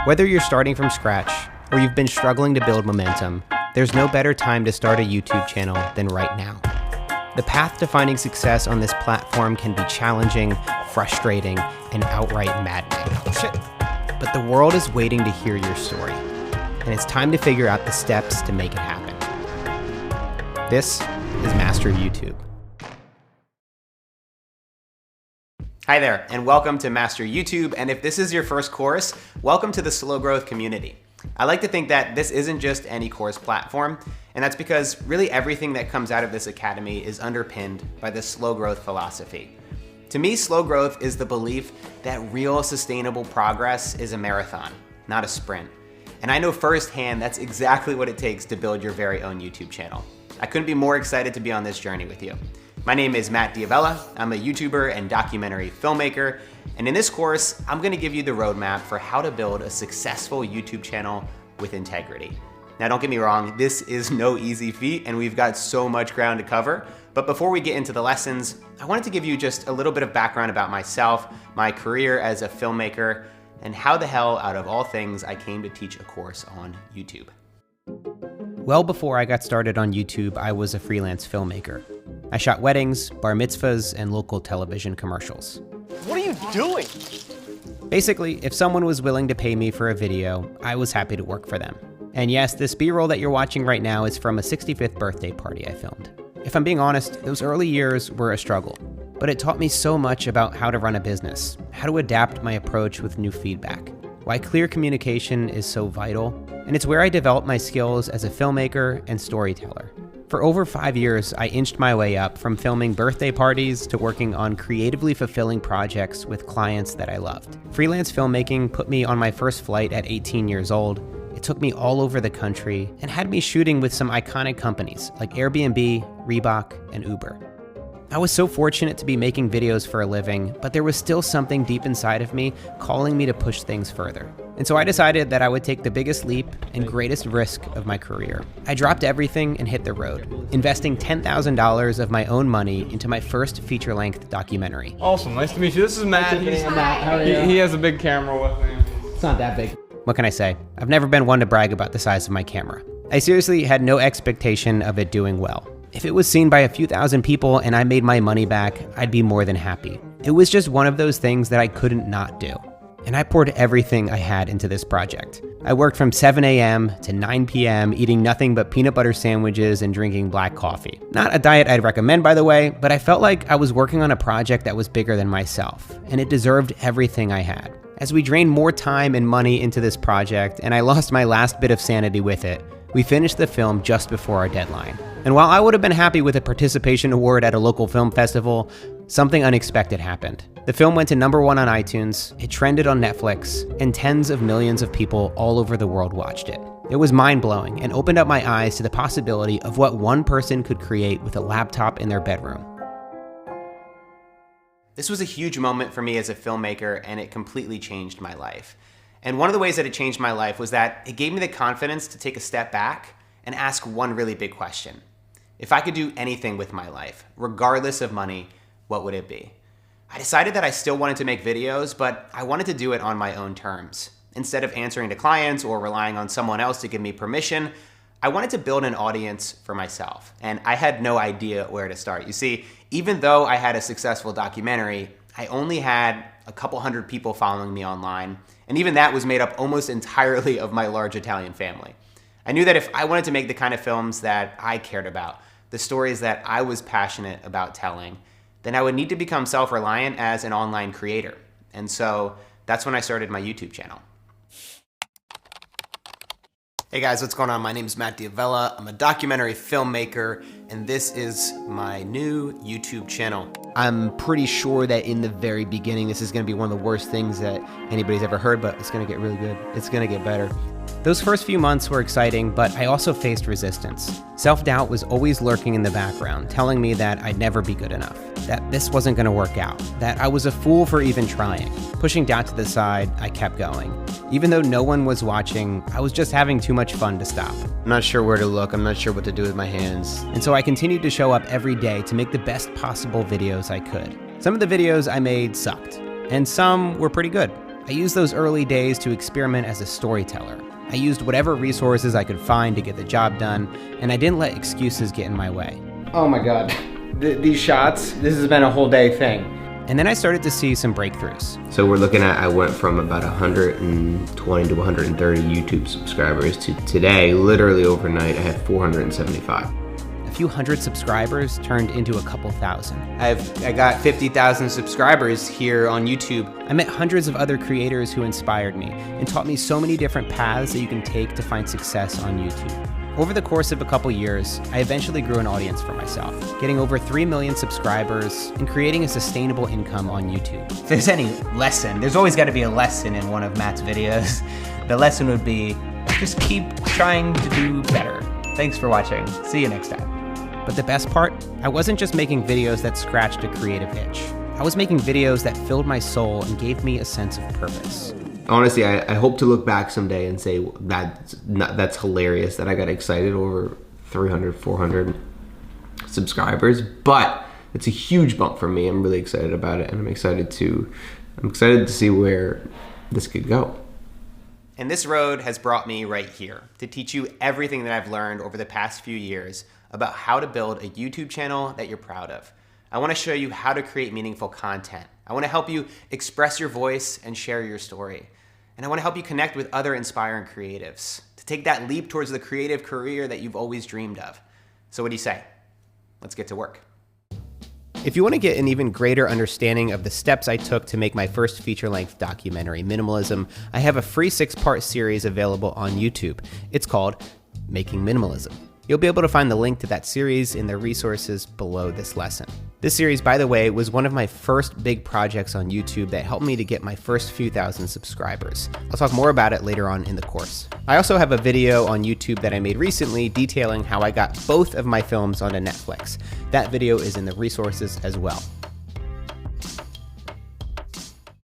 Whether you're starting from scratch or you've been struggling to build momentum, there's no better time to start a YouTube channel than right now. The path to finding success on this platform can be challenging, frustrating, and outright maddening. Oh, shit. But the world is waiting to hear your story, and it's time to figure out the steps to make it happen. This is Master YouTube. Hi there, and welcome to Master YouTube, and if this is your first course, welcome to the Slow Growth community. I like to think that this isn't just any course platform, and that's because really everything that comes out of this academy is underpinned by the slow growth philosophy. To me, slow growth is the belief that real sustainable progress is a marathon, not a sprint. And I know firsthand that's exactly what it takes to build your very own YouTube channel. I couldn't be more excited to be on this journey with you. My name is Avella. I'm a YouTuber and documentary filmmaker. And in this course, I'm gonna give you the roadmap for how to build a successful YouTube channel with integrity. Now, don't get me wrong, this is no easy feat and we've got so much ground to cover. But before we get into the lessons, I wanted to give you just a little bit of background about myself, my career as a filmmaker, and how the hell out of all things I came to teach a course on YouTube. Well before I got started on YouTube, I was a freelance filmmaker. I shot weddings, bar mitzvahs, and local television commercials. What are you doing? Basically, if someone was willing to pay me for a video, I was happy to work for them. And yes, this B-roll that you're watching right now is from a 65th birthday party I filmed. If I'm being honest, those early years were a struggle, but it taught me so much about how to run a business, how to adapt my approach with new feedback, why clear communication is so vital, and it's where I developed my skills as a filmmaker and storyteller. For over 5 years, I inched my way up from filming birthday parties to working on creatively fulfilling projects with clients that I loved. Freelance filmmaking put me on my first flight at 18 years old. It took me all over the country and had me shooting with some iconic companies like Airbnb, Reebok, and Uber. I was so fortunate to be making videos for a living, but there was still something deep inside of me calling me to push things further. And so I decided that I would take the biggest leap and greatest risk of my career. I dropped everything and hit the road, investing $10,000 of my own money into my first feature-length documentary. Awesome, nice to meet you. This is Matt. He has a big camera with him. It's not that big. What can I say? I've never been one to brag about the size of my camera. I seriously had no expectation of it doing well. If it was seen by a few thousand people and I made my money back, I'd be more than happy. It was just one of those things that I couldn't not do. And I poured everything I had into this project. I worked from 7 a.m. to 9 p.m. eating nothing but peanut butter sandwiches and drinking black coffee. Not a diet I'd recommend, by the way, but I felt like I was working on a project that was bigger than myself, and it deserved everything I had. As we drained more time and money into this project, and I lost my last bit of sanity with it, we finished the film just before our deadline. And while I would have been happy with a participation award at a local film festival, something unexpected happened. The film went to #1 on iTunes, it trended on Netflix, and tens of millions of people all over the world watched it. It was mind-blowing and opened up my eyes to the possibility of what one person could create with a laptop in their bedroom. This was a huge moment for me as a filmmaker, and it completely changed my life. And one of the ways that it changed my life was that it gave me the confidence to take a step back and ask one really big question. If I could do anything with my life, regardless of money, what would it be? I decided that I still wanted to make videos, but I wanted to do it on my own terms. Instead of answering to clients or relying on someone else to give me permission, I wanted to build an audience for myself, and I had no idea where to start. You see, even though I had a successful documentary, I only had a couple hundred people following me online, and even that was made up almost entirely of my large Italian family. I knew that if I wanted to make the kind of films that I cared about, the stories that I was passionate about telling, then I would need to become self-reliant as an online creator. And so that's when I started my YouTube channel. Hey guys, what's going on? My name is Matt Avella. I'm a documentary filmmaker, and this is my new YouTube channel. I'm pretty sure that in the very beginning, this is gonna be one of the worst things that anybody's ever heard, but it's gonna get really good. It's gonna get better. Those first few months were exciting, but I also faced resistance. Self-doubt was always lurking in the background, telling me that I'd never be good enough, that this wasn't gonna work out, that I was a fool for even trying. Pushing doubt to the side, I kept going. Even though no one was watching, I was just having too much fun to stop. I'm not sure where to look, I'm not sure what to do with my hands. And so I continued to show up every day to make the best possible videos I could. Some of the videos I made sucked, and some were pretty good. I used those early days to experiment as a storyteller. I used whatever resources I could find to get the job done, and I didn't let excuses get in my way. Oh my God, these shots, this has been a whole day thing. And then I started to see some breakthroughs. So we're looking at, I went from about 120 to 130 YouTube subscribers to today, literally overnight, I had 475. A few hundred subscribers turned into a couple thousand. I got 50,000 subscribers here on YouTube. I met hundreds of other creators who inspired me and taught me so many different paths that you can take to find success on YouTube. Over the course of a couple years, I eventually grew an audience for myself, getting over 3 million subscribers and creating a sustainable income on YouTube. If there's any lesson, there's always got to be a lesson in one of Matt's videos. The lesson would be, just keep trying to do better. Thanks for watching. See you next time. But the best part, I wasn't just making videos that scratched a creative itch. I was making videos that filled my soul and gave me a sense of purpose. Honestly, I hope to look back someday and say that's hilarious that I got excited over 300, 400 subscribers, but it's a huge bump for me. I'm really excited about it, and I'm excited to see where this could go. And this road has brought me right here to teach you everything that I've learned over the past few years about how to build a YouTube channel that you're proud of. I want to show you how to create meaningful content. I want to help you express your voice and share your story. And I want to help you connect with other inspiring creatives to take that leap towards the creative career that you've always dreamed of. So what do you say? Let's get to work. If you want to get an even greater understanding of the steps I took to make my first feature-length documentary, Minimalism, I have a free 6-part series available on YouTube. It's called Making Minimalism. You'll be able to find the link to that series in the resources below this lesson. This series, by the way, was one of my first big projects on YouTube that helped me to get my first few thousand subscribers. I'll talk more about it later on in the course. I also have a video on YouTube that I made recently detailing how I got both of my films onto Netflix. That video is in the resources as well.